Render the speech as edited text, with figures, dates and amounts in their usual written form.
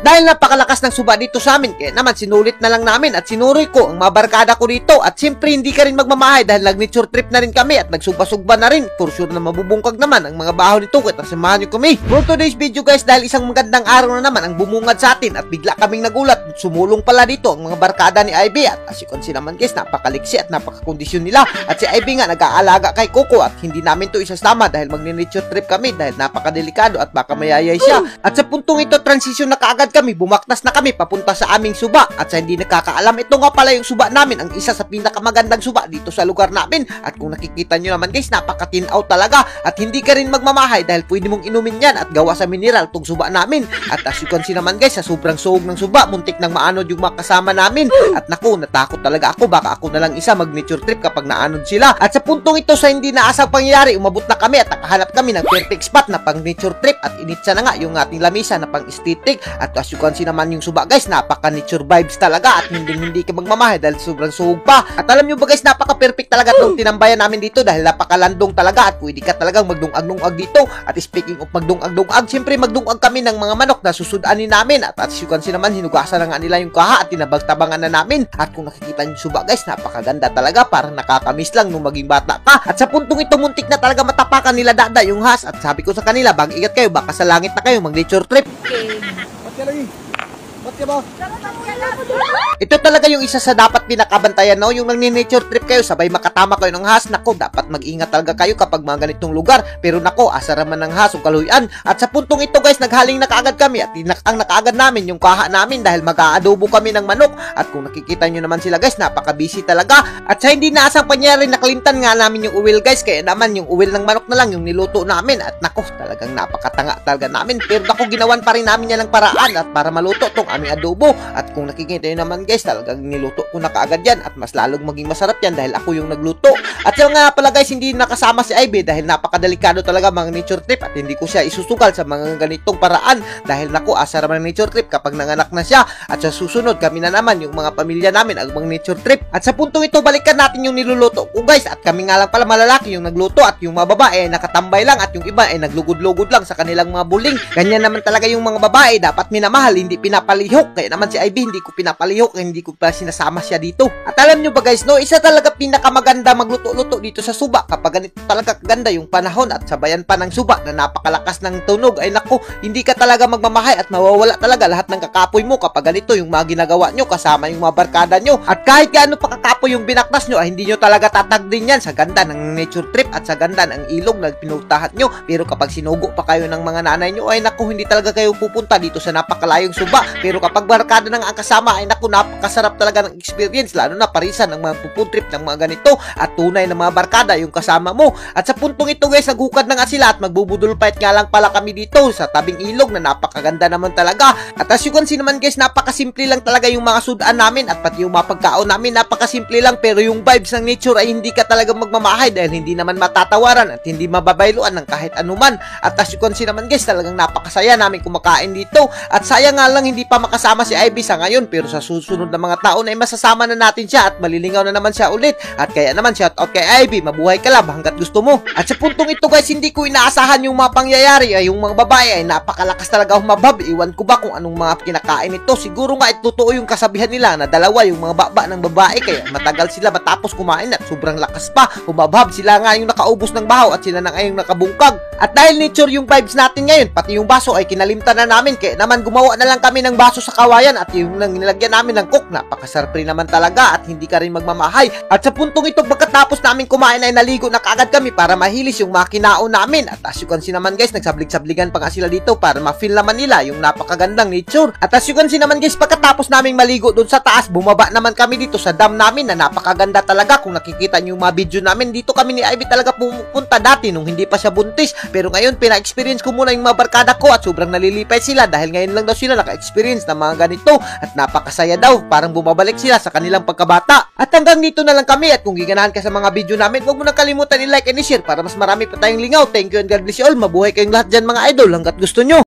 dahil napakalakas ng suba dito sa amin, kaya naman sinulit na lang namin at sinuroy ko ang mga barkada ko dito. At siyempre hindi ka rin magmamahay dahil nag-nature trip na rin kami at nagsugba-sugba na rin. For sure na mabubungkag naman ang mga baho nito, kaya samahan nyo kami for today's video guys, dahil isang magandang araw na naman ang bumungad sa atin at bigla kaming nagulat. Sumulong pala dito ang mga barkada ni Ivy at as you can see naman guys, napakaliksi at napakakondisyon nila. At si Ivy nga nag-aalaga kay Coco at hindi namin to isasama dahil mag-nature trip kami dahil napakadelikado at baka mayayay siya. At sa puntong ito, transition na kaagad kami, bumaktas na kami papunta sa aming suba. At sa hindi nakakaalam, ito nga pala yung suba namin, ang isa sa pinakamagandang suba dito sa lugar namin. At kung nakikita nyo naman guys, napaka-tinaw talaga at hindi ka rin magmamahay dahil pwede mong inumin yan at gawa sa mineral tong suba namin. At as you can see naman guys, sa sobrang suog ng suba, muntik nang maanod yung mga kasama namin. At naku, natakot talaga ako, baka ako na lang isa mag-nature trip kapag naanod sila. At sa puntong ito, sa hindi naasang pangyayari, umabot na kami at nakahanap kami ng perfect spot na pang nature trip at initsa na nga yung ating lamisa na pang aesthetic. At as you can see naman yung suba guys, napaka-nature vibes talaga at hindi ka magmamahay dahil sobrang suog pa. At alam nyo ba guys, napaka-perfect talaga itong tinambayan namin dito dahil napakalandong talaga at pwede ka talagang magdungag-dungag dito. At speaking of magdungag-dungag, siyempre magdungag kami ng mga manok na susudanin namin. At as you can see naman, hinugasan na nga nila yung kaha at tinabag-tabangan na namin. At kung nakikita nyo yung suba guys, napakaganda talaga, parang nakakamiss lang nung maging bata pa. At sa puntong ito, muntik na talaga matapakan nila Dada yung has. At sabi ko sa kanila, mag-ingat kayo, baka sa langit na kayo mag-nature trip. Ito talaga yung isa sa dapat pinakabantayan, no? Yung nagni-nature trip kayo, sabay makatama kayo ng has. Nako, dapat mag-ingat talaga kayo kapag mga ganitong lugar. Pero nako, asa raman ng has o kaluyan. At sa puntong ito guys, naghaling na kaagad kami at ang nakaagad namin yung kaha namin dahil mag-aadobo kami ng manok. At kung nakikita nyo naman sila guys, napaka-busy talaga. At sa hindi naasang pangyari, nakalimtan nga namin yung uwil guys, kaya naman yung uwil ng manok na lang yung niluto namin. At nako, talagang napakatanga talaga namin. Pero nako, ginawan pa rin namin yan ng paraan at para maluto tong aming adobo. At kung nakikita nyo naman guys, talagang niluto ko na kaagad yan at mas lalong maging masarap yan dahil ako yung nagluto. At yung nga pala guys, hindi nakasama si Ivy dahil napakadelikado talaga mga nature trip at hindi ko siya isusugal sa mga ganitong paraan dahil naku, asa naman nature trip kapag nanganak na siya. At sa susunod, kami na naman yung mga pamilya namin ang mga nature trip. At sa puntong ito, balikan natin yung niluluto ko guys. At kami nga lang pala malalaki yung nagluto at yung mga babae ay nakatambay lang at yung iba ay naglugod-lugod lang sa kanilang mga buling. Ganyan naman talaga yung mga babae, dapat minamahal, hindi pinapalihok. Kaya naman si Ivy, hindi ko pinapalihok, hindi ko pa sinasama siya dito. At alam nyo ba guys, no, isa talaga pinakamaganda magluto-luto dito sa suba kapag ganito talaga kaganda yung panahon at sabayan pa ng suba na napakalakas ng tunog. Ay naku, hindi ka talaga magmamahay at mawawala talaga lahat ng kakapoy mo kapag ganito yung mga ginagawa nyo kasama yung mga barkada nyo. At kahit gaano pa kakapoy yung binaktas nyo, ay hindi nyo talaga tatagdin yan sa ganda ng nature trip at sa ganda ng ilog na pinutahan nyo. Pero kapag sinugo pa kayo ng mga nanay nyo, ay naku, hindi talaga kayo pupunta dito sa napakalayong suba. Pero kapag barkada ng ang kasama, ay naku, napakasarap talaga ng experience, lalo na parisan ng mga pupuntrip ng mga ganito at tunay ng mga barkada yung kasama mo. At sa puntong ito guys, naghukad na nga sila at magbubudol fight nga lang pala kami dito sa tabing ilog na napakaganda naman talaga. At as you can see naman guys, napakasimple lang talaga yung mga sudaan namin at pati yung mga pagkaon namin, napakasimple lang, pero yung vibes ng nature ay hindi ka talaga magmamahay dahil hindi naman matatawaran at hindi mababayluan ng kahit anuman. At as you can see naman guys, talagang napakasaya namin kumakain dito. At sayang nga lang hindi pa makasama si Ivy sa ngayon, pero sa susunod na mga taon ay masasama na natin siya at malilingaw na naman siya ulit. At kaya naman shout out kay Ivy, mabuhay ka lang hanggat gusto mo. At sa puntong ito guys, hindi ko inaasahan yung mga pangyayari ay yung mga babae ay napakalakas talaga humabab. Iwan ko ba kung anong mga kinakain ito. Siguro nga totoo yung kasabihan nila na dalawa yung mga baba ng babae kaya matagal sila matapos kumain at sobrang lakas pa. Humabab sila nga yung nakaubos ng bahaw at sila na nga yung nakabungkag. At dahil nature yung vibes natin ngayon, pati yung baso ay kinalimtan na namin kaya naman gumawa na lang kami ng baso sa kawayan at yung nilagyan namin ng coke. Napakasarap rin naman talaga at hindi ka rin magmamahay. At sa puntong ito, pagkatapos namin kumain ay naligo na kaagad kami para mahilis yung mga kinaon namin. At as you can see naman guys, nagsablig-sabligan pa nga sila dito para ma-feel naman nila yung napakagandang nature. At as you can see naman guys, pagkatapos naming maligo doon sa taas, bumaba naman kami dito sa dam namin na napakaganda talaga. Kung nakikita nyo yung mga video namin, dito kami ni Ivy talaga pumunta dati nung hindi pa siya buntis. Pero ngayon, pina-experience ko muna yung mga barkada ko at sobrang nalilipay sila dahil ngayon lang daw sila naka-experience ng mga ganito at napakasaya daw, parang bumabalik sila sa kanilang pagkabata. At hanggang dito na lang kami at kung giganahan ka sa mga video namin, huwag mo nang kalimutan i-like and i-share para mas marami pa tayong lingaw. Thank you and God bless you all. Mabuhay kayong lahat dyan mga idol hanggat gusto nyo.